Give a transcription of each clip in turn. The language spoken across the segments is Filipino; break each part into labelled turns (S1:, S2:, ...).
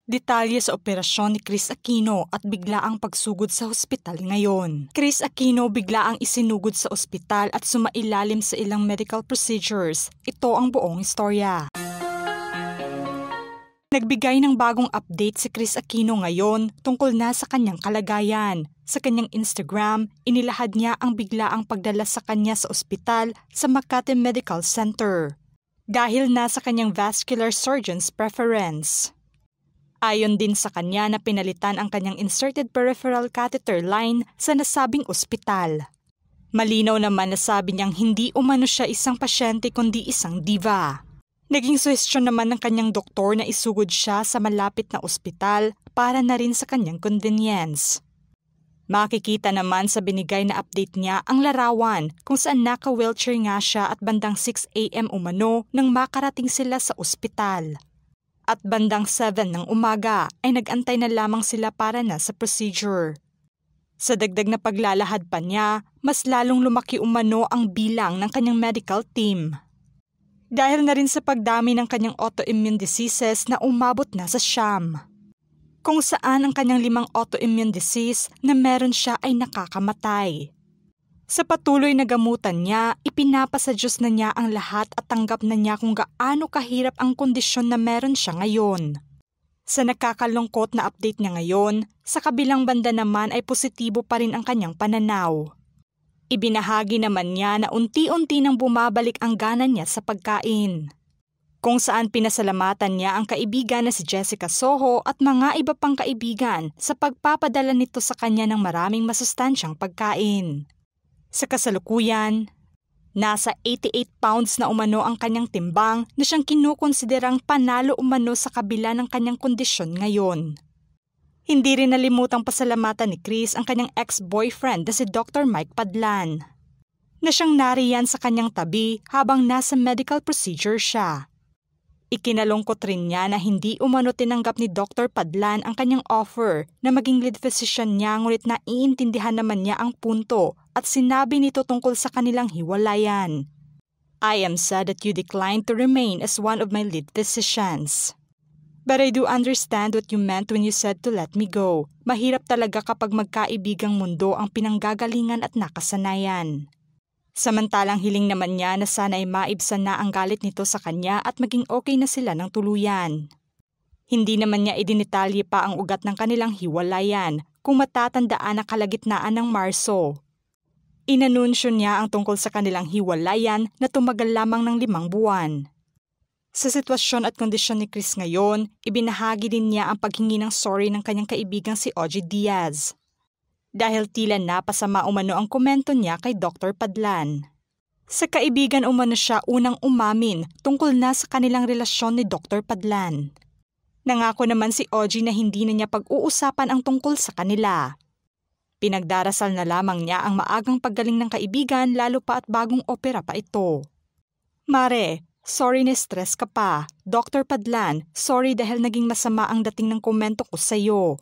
S1: Detalye sa operasyon ni Kris Aquino at biglaang pagsugod sa ospital ngayon. Kris Aquino biglaang isinugod sa ospital at sumailalim sa ilang medical procedures. Ito ang buong istorya. Nagbigay ng bagong update si Kris Aquino ngayon tungkol na sa kanyang kalagayan. Sa kanyang Instagram, inilahad niya ang biglaang pagdala sa kanya sa ospital sa Makati Medical Center dahil nasa kanyang vascular surgeon's preference. Ayon din sa kanya na pinalitan ang kanyang inserted peripheral catheter line sa nasabing ospital. Malinaw naman na sabi niyang hindi umano siya isang pasyente kundi isang diva. Naging suhestyon naman ng kanyang doktor na isugod siya sa malapit na ospital para na rin sa kanyang convenience. Makikita naman sa binigay na update niya ang larawan kung saan naka-wheelchair nga siya at bandang 6 AM umano nang makarating sila sa ospital. At bandang 7 ng umaga ay nag-antay na lamang sila para na sa procedure. Sa dagdag na paglalahad pa niya, mas lalong lumaki umano ang bilang ng kanyang medical team. Dahil na rin sa pagdami ng kanyang autoimmune diseases na umabot na sa 9. Kung saan ang kanyang 5 autoimmune disease na meron siya ay nakakamatay. Sa patuloy na gamutan niya, ipinapasa Diyos na niya ang lahat at tanggap na niya kung gaano kahirap ang kondisyon na meron siya ngayon. Sa nakakalungkot na update niya ngayon, sa kabilang banda naman ay positibo pa rin ang kanyang pananaw. Ibinahagi naman niya na unti-unti nang bumabalik ang gana niya sa pagkain. Kung saan pinasalamatan niya ang kaibigan na si Jessica Soho at mga iba pang kaibigan sa pagpapadala nito sa kanya ng maraming masustansyang pagkain. Sa kasalukuyan, nasa 88 pounds na umano ang kanyang timbang na siyang kinukonsiderang panalo umano sa kabila ng kanyang kondisyon ngayon. Hindi rin nalimutang pasalamatan ni Kris ang kanyang ex-boyfriend na si Dr. Mike Padlan, na siyang nariyan sa kanyang tabi habang nasa medical procedure siya. Ikinalungkot rin niya na hindi umano tinanggap ni Dr. Padlan ang kanyang offer na maging lead physician niya ngunit naiintindihan naman niya ang punto at sinabi nito tungkol sa kanilang hiwalayan. I am sad that you declined to remain as one of my lead physicians. But I do understand what you meant when you said to let me go. Mahirap talaga kapag magkaibigang mundo ang pinanggagalingan at nakasanayan. Samantalang hiling naman niya na sana ay maibsan na ang galit nito sa kanya at maging okay na sila ng tuluyan. Hindi naman niya idinitalye pa ang ugat ng kanilang hiwalayan kung matatandaan na kalagitnaan ng Marso. Inanunsyo niya ang tungkol sa kanilang hiwalayan na tumagal lamang ng 5 buwan. Sa sitwasyon at kondisyon ni Kris ngayon, ibinahagi din niya ang paghingi ng sorry ng kanyang kaibigang si Ogie Diaz. Dahil tila napasama umano ang komento niya kay Dr. Padlan. Sa kaibigan umano siya unang umamin tungkol na sa kanilang relasyon ni Dr. Padlan. Nangako naman si Ogie na hindi na niya pag-uusapan ang tungkol sa kanila. Pinagdarasal na lamang niya ang maagang paggaling ng kaibigan lalo pa at bagong opera pa ito. Mare, sorry na stress ka pa. Dr. Padlan, sorry dahil naging masama ang dating ng komento ko sa'yo.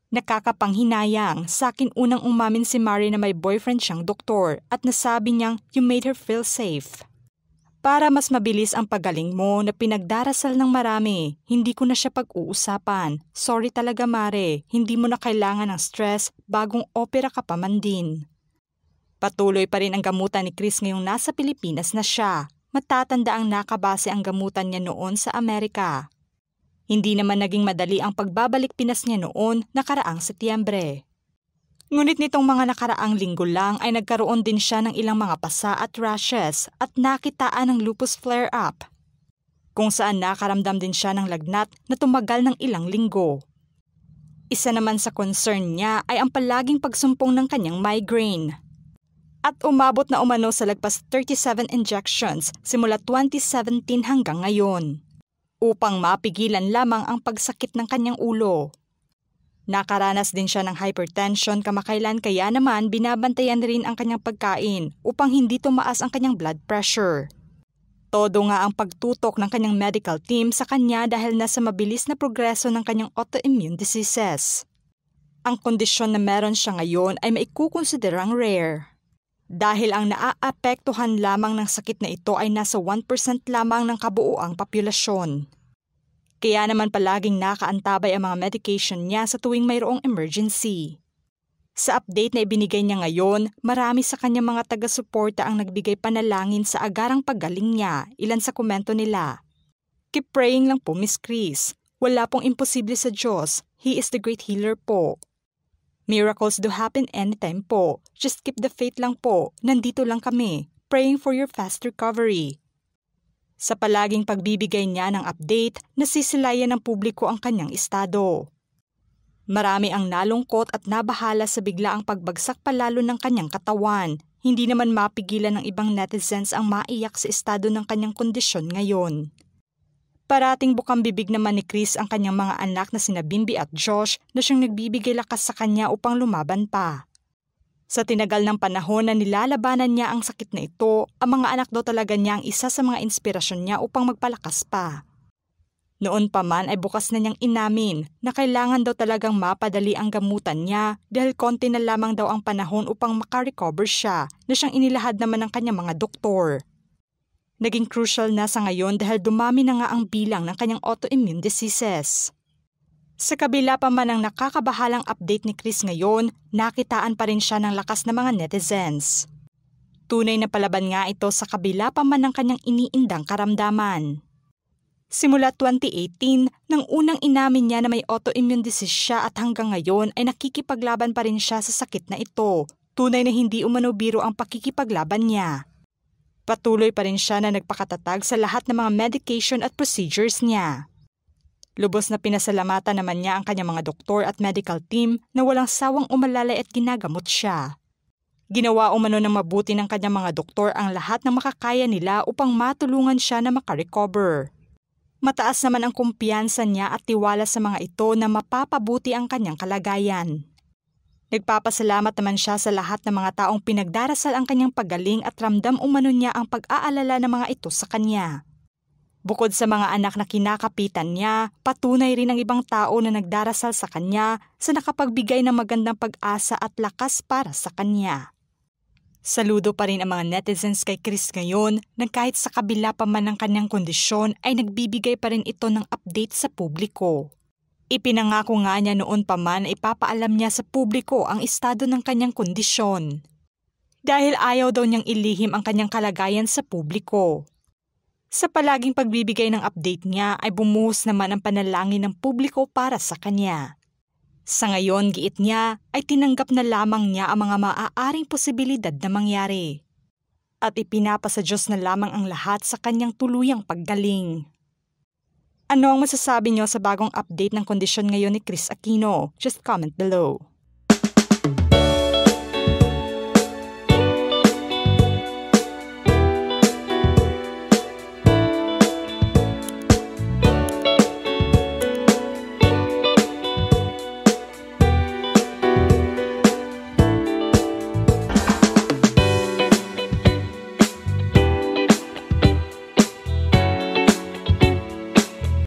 S1: Nakakapanghinayang, sa akin unang umamin si Mari na may boyfriend siyang doktor at nasabi niyang you made her feel safe. Para mas mabilis ang pagaling mo na pinagdarasal ng marami, hindi ko na siya pag-uusapan. Sorry talaga Mare, hindi mo na kailangan ng stress, bagong opera ka pa man din. Patuloy pa rin ang gamutan ni Kris ngayong nasa Pilipinas na siya. Matatanda ang nakabase ang gamutan niya noon sa Amerika. Hindi naman naging madali ang pagbabalik Pinas niya noon nakaraang Setyembre. Ngunit nitong mga nakaraang linggo lang ay nagkaroon din siya ng ilang mga pasa at rashes at nakitaan ng lupus flare-up, kung saan nakaramdam din siya ng lagnat na tumagal ng ilang linggo. Isa naman sa concern niya ay ang palaging pagsumpong ng kanyang migraine. At umabot na umano sa lagpas 37 injections simula 2017 hanggang ngayon, upang mapigilan lamang ang pagsakit ng kanyang ulo. Nakaranas din siya ng hypertension kamakailan kaya naman binabantayan rin ang kanyang pagkain upang hindi tumaas ang kanyang blood pressure. Todo nga ang pagtutok ng kanyang medical team sa kanya dahil nasa mabilis na progreso ng kanyang autoimmune diseases. Ang kondisyon na meron siya ngayon ay maikukonsiderang rare. Dahil ang naaapektuhan lamang ng sakit na ito ay nasa 1% lamang ng kabuuang populasyon. Kaya naman palaging nakaantabay ang mga medication niya sa tuwing mayroong emergency. Sa update na ibinigay niya ngayon, marami sa kanyang mga taga-suporta ang nagbigay panalangin sa agarang paggaling niya. Ilan sa komento nila, "Keep praying lang po, Miss Chris. Wala pong imposible sa Diyos. He is the great healer po. Miracles do happen anytime po. Just keep the faith lang po. Nandito lang kami. Praying for your fast recovery." Sa palaging pagbibigay niya ng update, nasisilayan ng publiko ang kanyang estado. Marami ang nalungkot at nabahala sa biglaang pagbagsak palalo ng kanyang katawan. Hindi naman mapigilan ng ibang netizens ang maiyak sa estado ng kanyang kondisyon ngayon. Parating bukang bibig naman ni Chris ang kanyang mga anak na sina Bimby at Josh na siyang nagbibigay lakas sa kanya upang lumaban pa. Sa tinagal ng panahon na nilalabanan niya ang sakit na ito, ang mga anak daw talaga niya ang isa sa mga inspirasyon niya upang magpalakas pa. Noon pa man ay bukas na niyang inamin na kailangan daw talagang mapadali ang gamutan niya dahil konti na lamang daw ang panahon upang makarecover siya na siyang inilahad naman ng kanyang mga doktor. Naging crucial na sa ngayon dahil dumami na nga ang bilang ng kanyang autoimmune diseases. Sa kabila pa man ng nakakabahalang update ni Chris ngayon, nakitaan pa rin siya ng lakas ng mga netizens. Tunay na palaban nga ito sa kabila pa man ng kanyang iniindang karamdaman. Simula 2018, nang unang inamin niya na may autoimmune disease siya at hanggang ngayon ay nakikipaglaban pa rin siya sa sakit na ito. Tunay na hindi umano biro ang pakikipaglaban niya. Patuloy pa rin siya na nagpakatatag sa lahat ng mga medication at procedures niya. Lubos na pinasalamatan naman niya ang kanyang mga doktor at medical team na walang sawang umalalay at ginagamot siya. Ginawa umano ng mabuti ng kanyang mga doktor ang lahat ng makakaya nila upang matulungan siya na makarecover. Mataas naman ang kumpiyansa niya at tiwala sa mga ito na mapapabuti ang kanyang kalagayan. Nagpapasalamat naman siya sa lahat ng mga taong pinagdarasal ang kanyang paggaling at ramdam umano niya ang pag-aalala ng mga ito sa kanya. Bukod sa mga anak na kinakapitan niya, patunay rin ang ibang tao na nagdarasal sa kanya sa nakapagbigay ng magandang pag-asa at lakas para sa kanya. Saludo pa rin ang mga netizens kay Chris ngayon na kahit sa kabila pa man ng kanyang kondisyon ay nagbibigay pa rin ito ng update sa publiko. Ipinangako nga niya noon pa man na ipapaalam niya sa publiko ang estado ng kanyang kondisyon. Dahil ayaw daw niyang ilihim ang kanyang kalagayan sa publiko. Sa palaging pagbibigay ng update niya ay bumuhos naman ang panalangin ng publiko para sa kanya. Sa ngayon, giit niya, ay tinanggap na lamang niya ang mga maaaring posibilidad na mangyari. At ipinapasa Diyos na lamang ang lahat sa kanyang tuluyang paggaling. Ano ang masasabi niyo sa bagong update ng kondisyon ngayon ni Chris Aquino? Just comment below.